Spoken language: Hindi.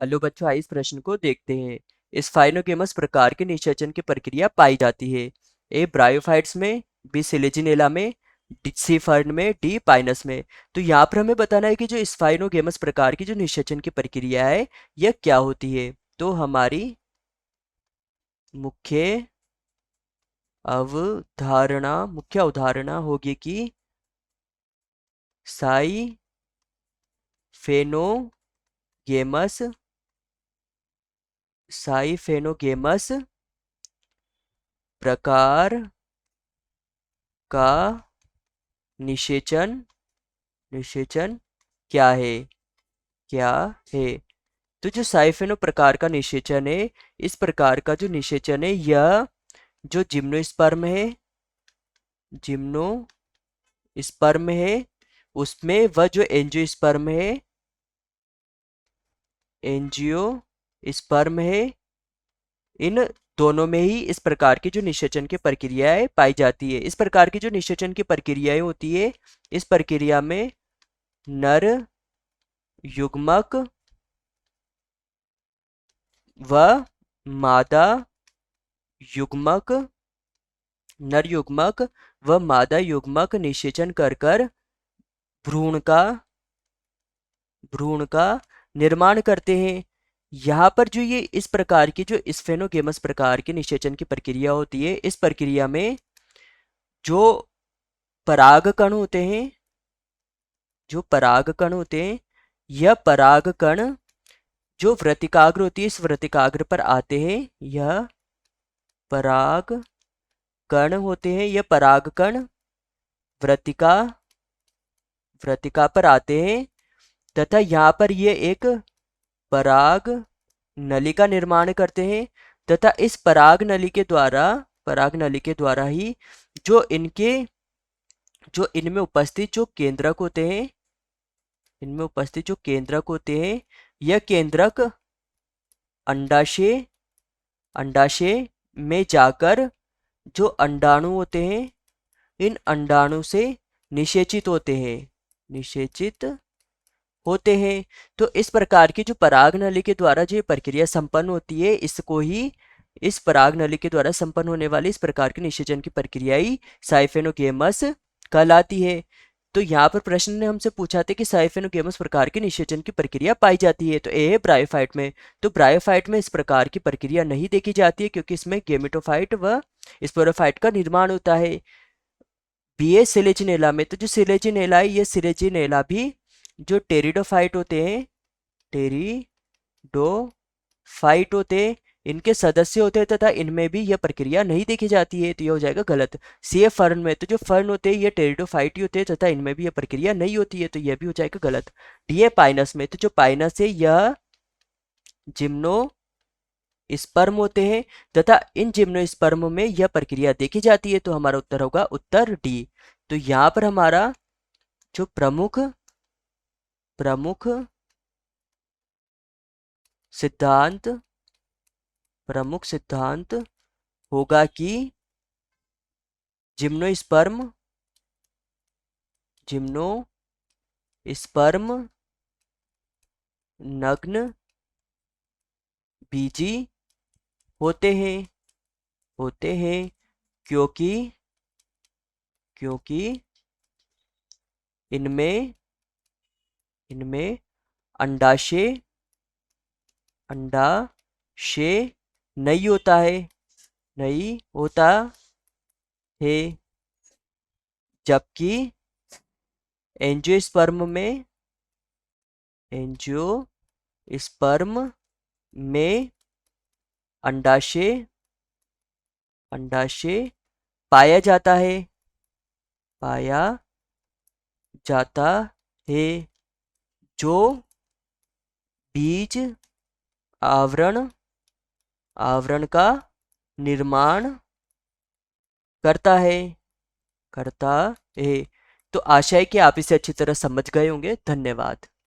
हेलो बच्चों, आइए इस प्रश्न को देखते हैं। स्फाइनोगेमस प्रकार के निषेचन की प्रक्रिया पाई जाती है। ए ब्रायोफाइट्स में, बी सिलेजिनेला में, सी फर्न में, डी पाइनस में। तो यहाँ पर हमें बताना है कि जो स्फाइनोगेमस प्रकार की जो निषेचन की प्रक्रिया है यह क्या होती है। तो हमारी मुख्य मुख्य अवधारणा होगी कि साइफेनोगेमस साइफेनोगेमस प्रकार का निषेचन निषेचन क्या है क्या है। तो जो साइफेनो प्रकार का निषेचन है, इस प्रकार का जो निषेचन है यह जो जिम्नोस्पर्म है उसमें वह जो एंजियोस्पर्म है, इन दोनों में ही इस प्रकार की जो निषेचन की प्रक्रियाएं पाई जाती है। इस प्रकार की जो निषेचन की प्रक्रियाएं होती है, इस प्रक्रिया में नर युग्मक व मादा युग्मक नर युग्मक व मादा युग्मक निषेचन कर कर भ्रूण का भ्रूण का निर्माण करते हैं। यहाँ पर जो ये इस प्रकार की जो स्फेनोगेमस प्रकार की निषेचन की प्रक्रिया होती है, इस प्रक्रिया में जो परागकण होते हैं जो परागकण होते हैं यह परागकण जो वृत्तिकाग्र होती है, इस वृत्तिकाग्र पर आते हैं। यह पराग कण होते हैं, यह परागकण वृत्तिका वृत्तिका पर आते हैं तथा यहाँ पर ये एक पराग नली का निर्माण करते हैं तथा इस पराग नली के द्वारा ही जो इनमें उपस्थित जो केंद्रक होते हैं यह केंद्रक अंडाशय अंडाशय में जाकर जो अंडाणु होते हैं, इन अंडाणु से निषेचित होते हैं। तो इस प्रकार की जो पराग नली के द्वारा जो ये प्रक्रिया संपन्न होती है, इसको ही इस पराग नली के द्वारा संपन्न होने वाली इस प्रकार की निषेचन की प्रक्रिया ही साइफेनोगेमस कहलाती है। तो यहाँ पर प्रश्न ने हमसे पूछा था कि साइफेनोगेमस प्रकार की निषेचन की प्रक्रिया पाई जाती है। तो ए है ब्रायोफाइट में। तो ब्रायोफाइट में इस प्रकार की प्रक्रिया नहीं देखी जाती है क्योंकि इसमें गेमेटोफाइट व स्पोरोफाइट का निर्माण होता है। बी ए सिलेजिनेला में। तो जो सिलेजिनेला है, ये सिलेजिनेला भी जो टेरिडोफाइट होते हैं, इनके सदस्य होते हैं तथा इनमें भी यह प्रक्रिया नहीं देखी जाती है। तो यह हो जाएगा गलत। सी ए फर्न में। तो जो फर्न होते हैं ये टेरिडोफाइट ही होते हैं तथा इनमें भी यह प्रक्रिया नहीं होती है। तो यह भी हो जाएगा गलत। डी ए पाइनस में। तो जो पाइनस है यह जिम्नो स्पर्म होते हैं तथा इन जिम्नोस्पर्म में यह प्रक्रिया देखी जाती है। तो हमारा उत्तर होगा उत्तर डी। तो यहाँ पर हमारा जो प्रमुख सिद्धांत होगा कि जिम्नोस्पर्म नग्न बीजी होते हैं क्योंकि इनमें अंडाशय नहीं होता है जबकि एंजियोस्पर्म में अंडाशय पाया जाता है जो बीज आवरण का निर्माण करता है। तो आशा है कि आप इसे अच्छी तरह समझ गए होंगे। धन्यवाद।